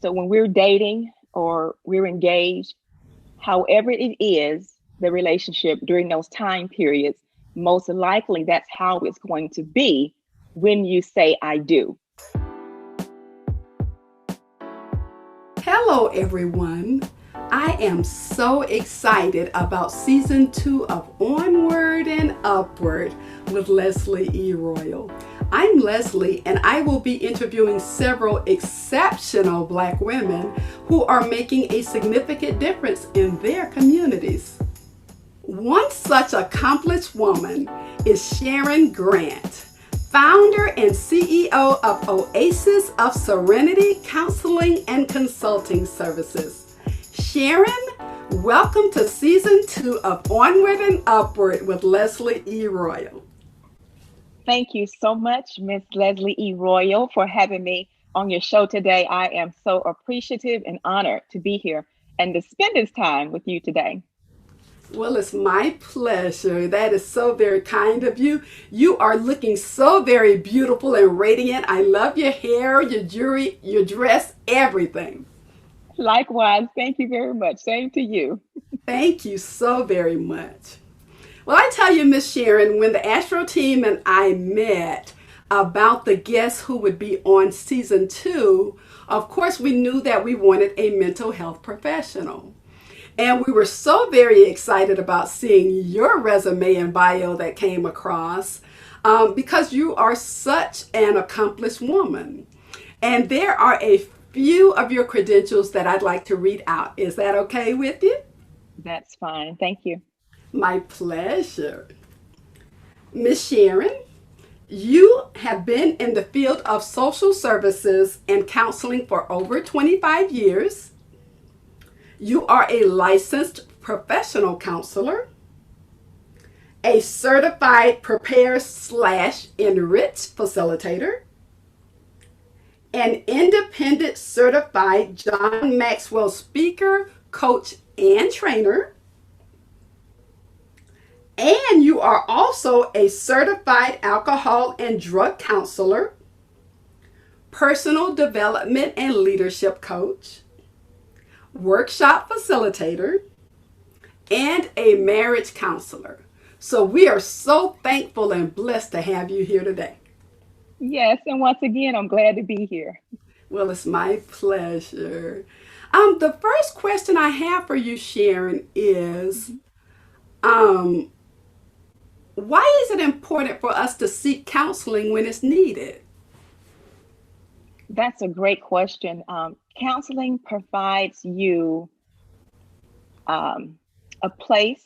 So when we're dating or we're engaged, however it is, the relationship during those time periods, most likely that's how it's going to be when you say I do. Hello, everyone. I am so excited about season 2 of Onward and Upward with Leslie E. Royal. I'm Leslie, and I will be interviewing several exceptional Black women who are making a significant difference in their communities. One such accomplished woman is Sharon Grant, founder and CEO of Oasis of Serenity Counseling and Consulting Services. Sharon, welcome to season 2 of Onward and Upward with Leslie E. Royal. Thank you so much, Miss Leslie E. Royal, for having me on your show today. I am so appreciative and honored to be here and to spend this time with you today. Well, it's my pleasure. That is so very kind of you. You are looking so very beautiful and radiant. I love your hair, your jewelry, your dress, everything. Likewise, thank you very much. Same to you. Thank you so very much. Well, I tell you, Miss Sharon, when the Ashro team and I met about the guests who would be on season 2, of course, we knew that we wanted a mental health professional. And we were so very excited about seeing your resume and bio that came across because you are such an accomplished woman. And there are a few of your credentials that I'd like to read out. Is that okay with you? That's fine. Thank you. My pleasure. Miss Sharon, you have been in the field of social services and counseling for over 25 years. You are a licensed professional counselor, a certified prepare/enrich facilitator, an independent certified John Maxwell speaker, coach, and trainer. And you are also a certified alcohol and drug counselor, personal development and leadership coach, workshop facilitator, and a marriage counselor. So we are so thankful and blessed to have you here today. Yes, and once again, I'm glad to be here. Well, it's my pleasure. The first question I have for you, Sharon, is um, why is it important for us to seek counseling when it's needed? That's a great question. Counseling provides you um, a place,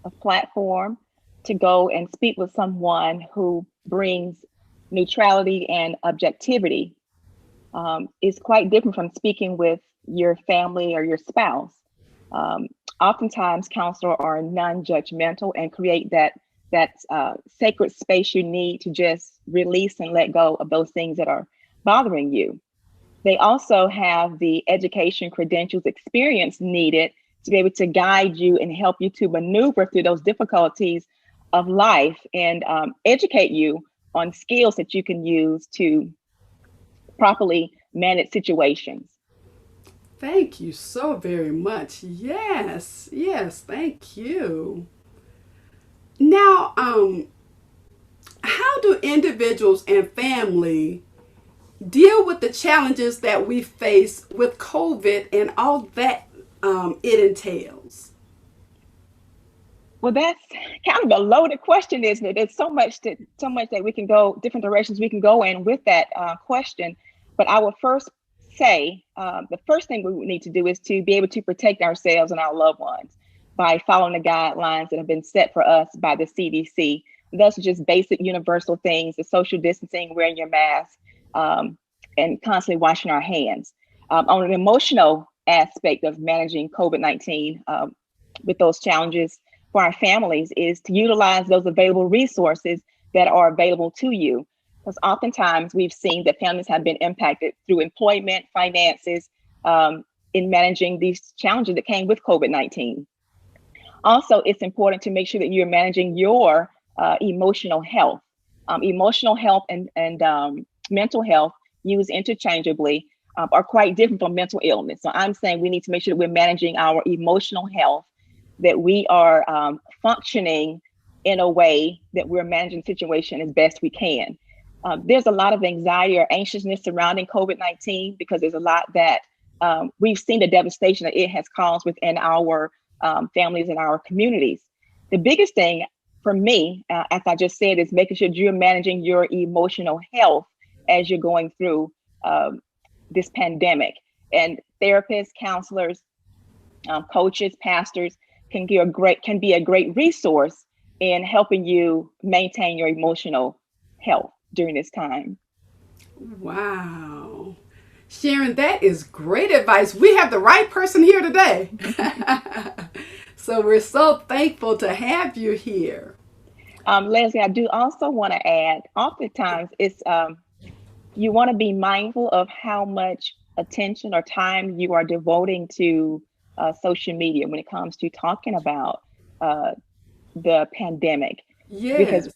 a platform to go and speak with someone who brings neutrality and objectivity. Is quite different from speaking with your family or your spouse. Um, Oftentimes, counselors are non-judgmental and create that sacred space you need to just release and let go of those things that are bothering you. They also have the education, credentials, experience needed to be able to guide you and help you to maneuver through those difficulties of life and educate you on skills that you can use to properly manage situations. Thank you so very much. Yes, yes, thank you. Now, how do individuals and family deal with the challenges that we face with COVID and all that it entails? Well, that's kind of a loaded question, isn't it? There's so much that we can go different directions we can go in with that question. But I would first say the first thing we would need to do is to be able to protect ourselves and our loved ones by following the guidelines that have been set for us by the CDC. Those are just basic universal things: the social distancing, wearing your mask, um, and constantly washing our hands. On an emotional aspect of managing COVID-19, with those challenges for our families is to utilize those available resources that are available to you. Because oftentimes we've seen that families have been impacted through employment, finances, in managing these challenges that came with COVID-19. Also, it's important to make sure that you're managing your emotional health. Emotional health and mental health used interchangeably. are quite different from mental illness. So I'm saying we need to make sure that we're managing our emotional health, that we are functioning in a way that we're managing the situation as best we can. There's a lot of anxiety or anxiousness surrounding COVID-19 because there's a lot that we've seen the devastation that it has caused within our families and our communities. The biggest thing for me, as I just said, is making sure you're managing your emotional health as you're going through this pandemic. And therapists, counselors, coaches, pastors can be a great resource in helping you maintain your emotional health during this time. Wow. Sharon, that is great advice. We have the right person here today. So we're so thankful to have you here. Leslie, I do also want to add, oftentimes it's you want to be mindful of how much attention or time you are devoting to social media when it comes to talking about the pandemic. Yes. Because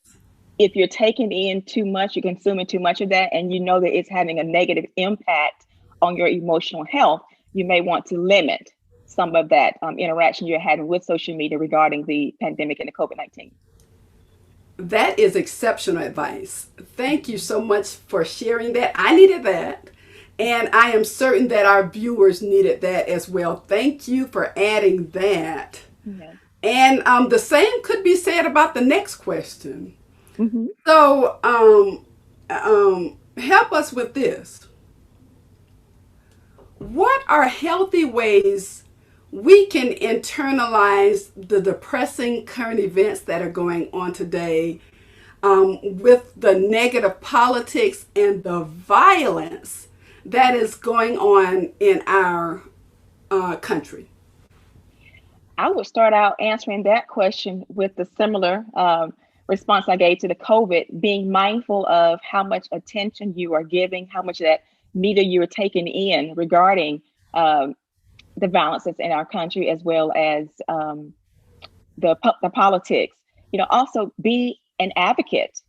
if you're taking in too much, you're consuming too much of that, and you know that it's having a negative impact on your emotional health, you may want to limit some of that interaction you're having with social media regarding the pandemic and the COVID-19. That is exceptional advice. Thank you so much for sharing that. I needed that. And I am certain that our viewers needed that as well. Thank you for adding that. Yeah. And the same could be said about the next question. Mm-hmm. So help us with this. What are healthy ways we can internalize the depressing current events that are going on today with the negative politics and the violence that is going on in our country? I would start out answering that question with the similar response I gave to the COVID, being mindful of how much attention you are giving, how much of that media you are taking in regarding the violence that's in our country, as well as the politics. Also be an advocate.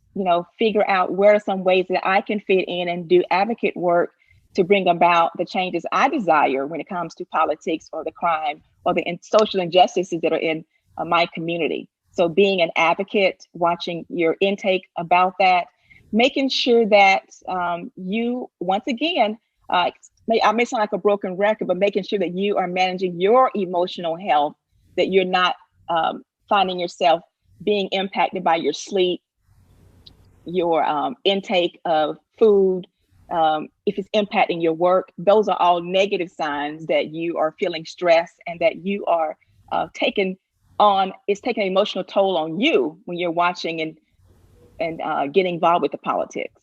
Figure out where are some ways that I can fit in and do advocate work to bring about the changes I desire when it comes to politics or the crime or the social injustices that are in my community. So being an advocate, watching your intake about that, making sure that you, once again, I may sound like a broken record, but making sure that you are managing your emotional health, that you're not finding yourself being impacted by your sleep, your intake of food, if it's impacting your work. Those are all negative signs that you are feeling stress and that you are taking an emotional toll on you when you're watching and getting involved with the politics.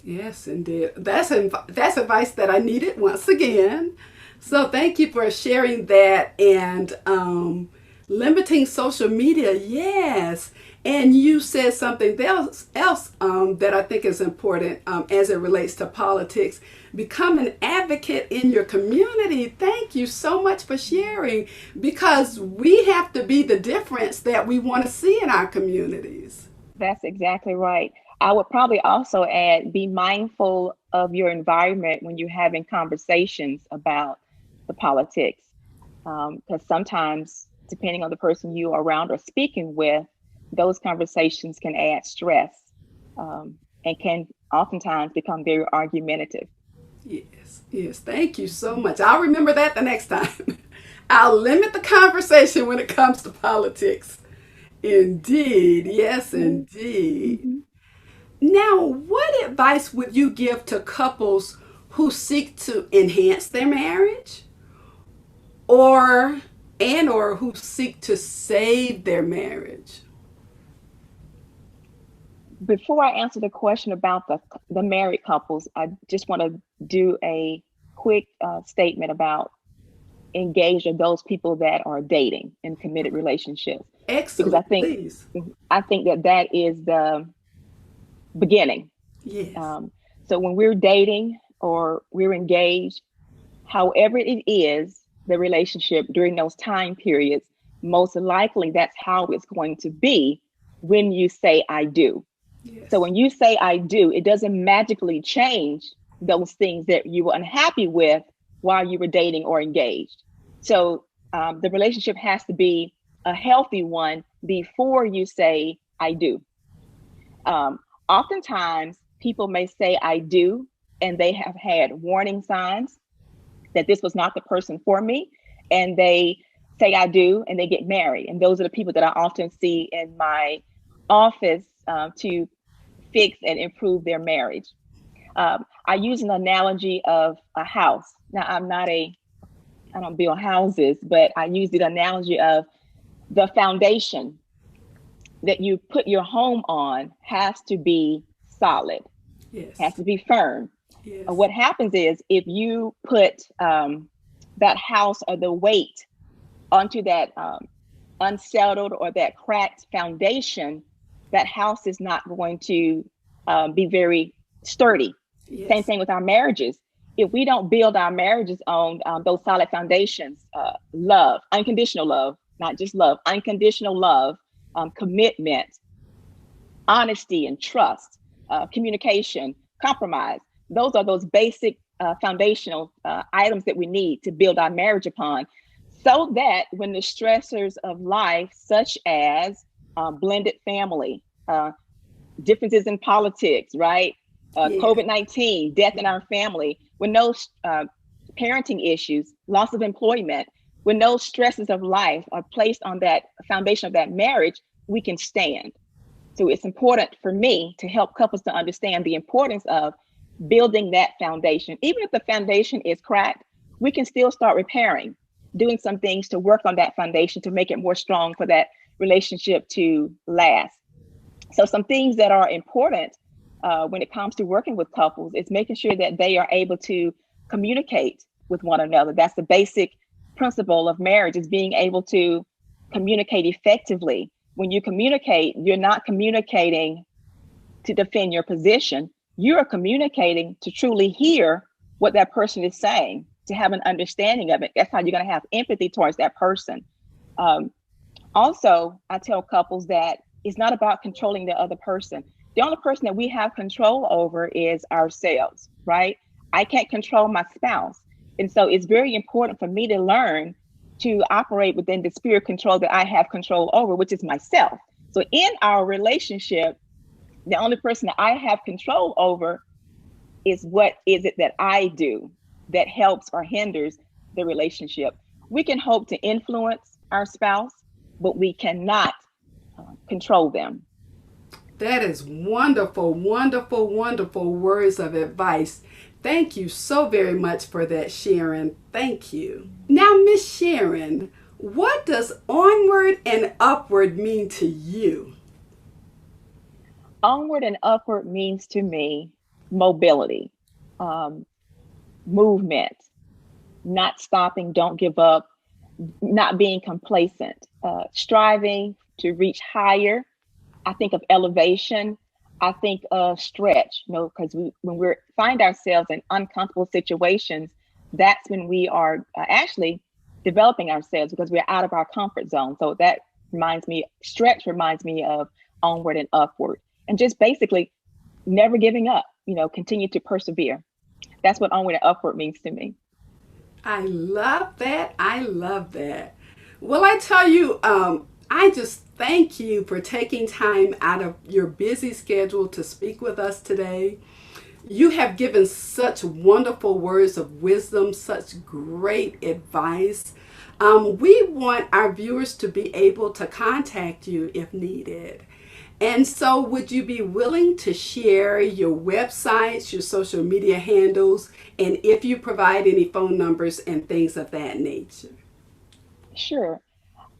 Yes, indeed. That's advice that I needed once again. So thank you for sharing that and limiting social media. Yes. And you said something else that I think is important as it relates to politics. Become an advocate in your community. Thank you so much for sharing, because we have to be the difference that we want to see in our communities. That's exactly right. I would probably also add, be mindful of your environment when you're having conversations about the politics. Because sometimes, depending on the person you are around or speaking with, those conversations can add stress and can oftentimes become very argumentative. Yes. Thank you so much. I'll remember that the next time. I'll limit the conversation when it comes to politics. Indeed. Yes, indeed. Mm-hmm. Now, what advice would you give to couples who seek to enhance their marriage or who seek to save their marriage? Before I answer the question about the married couples, I just want to do a quick statement about engaged or those people that are dating in committed relationships. Excellent. Because I think that is the beginning. Yes. So when we're dating or we're engaged, however it is, the relationship during those time periods, most likely that's how it's going to be when you say I do. Yes. So when you say I do, it doesn't magically change those things that you were unhappy with while you were dating or engaged. So the relationship has to be a healthy one before you say, I do. Oftentimes, people may say, I do, and they have had warning signs that this was not the person for me. And they say, I do, and they get married. And those are the people that I often see in my office to fix and improve their marriage. I use an analogy of a house. Now, I don't build houses, but I use the analogy of the foundation that you put your home on has to be solid, Yes. has to be firm. Yes. What happens is if you put that house or the weight onto that unsettled or that cracked foundation, that house is not going to be very sturdy. Yes. Same thing with our marriages. If we don't build our marriages on those solid foundations, love, unconditional love, not just love, unconditional love, commitment, honesty and trust, communication, compromise. Those are those basic foundational items that we need to build our marriage upon, so that when the stressors of life, such as blended family, differences in politics, right? COVID-19, death in our family, when those parenting issues, loss of employment, when those stresses of life are placed on that foundation of that marriage, we can stand. So it's important for me to help couples to understand the importance of building that foundation. Even if the foundation is cracked, we can still start repairing, doing some things to work on that foundation to make it more strong for that relationship to last. So some things that are important when it comes to working with couples is making sure that they are able to communicate with one another. That's the basic principle of marriage, is being able to communicate effectively. When you communicate, you're not communicating to defend your position. You are communicating to truly hear what that person is saying, to have an understanding of it. That's how you're going to have empathy towards that person. Also, I tell couples that it's not about controlling the other person. The only person that we have control over is ourselves, right? I can't control my spouse. And so it's very important for me to learn to operate within the spirit control that I have control over, which is myself. So in our relationship, the only person that I have control over is what is it that I do that helps or hinders the relationship. We can hope to influence our spouse, but we cannot control them. That is wonderful, wonderful, wonderful words of advice. Thank you so very much for that, Sharon. Thank you. Now, Miss Sharon, what does onward and upward mean to you? Onward and upward means to me mobility, movement, not stopping, don't give up, not being complacent, striving to reach higher. I think of elevation. I think of stretch, because when we find ourselves in uncomfortable situations, that's when we are actually developing ourselves, because we're out of our comfort zone. So that stretch reminds me of onward and upward, and just basically never giving up, continue to persevere. That's what onward and upward means to me. I love that. I love that. Well, I tell you, I just thank you for taking time out of your busy schedule to speak with us today. You have given such wonderful words of wisdom, such great advice. We want our viewers to be able to contact you if needed. And so would you be willing to share your websites, your social media handles, and if you provide any phone numbers and things of that nature? Sure.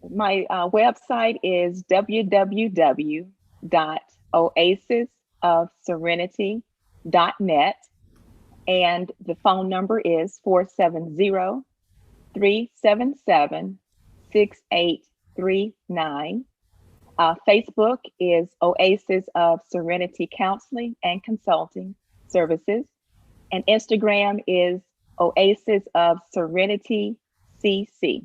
My website is www.oasisofserenity.net, and the phone number is 470-377-6839. Facebook is Oasis of Serenity Counseling and Consulting Services, and Instagram is Oasis of Serenity CC.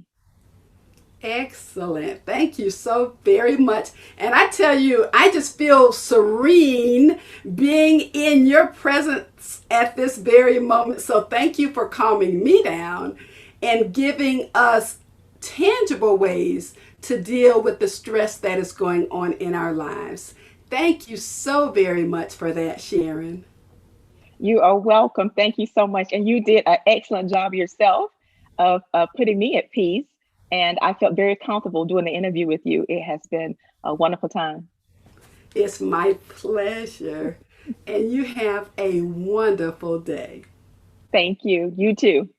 Excellent. Thank you so very much. And I tell you, I just feel serene being in your presence at this very moment. So thank you for calming me down and giving us tangible ways to deal with the stress that is going on in our lives. Thank you so very much for that, Sharon. You are welcome. Thank you so much. And you did an excellent job yourself of putting me at peace. And I felt very comfortable doing the interview with you. It has been a wonderful time. It's my pleasure. And you have a wonderful day. Thank you. You too.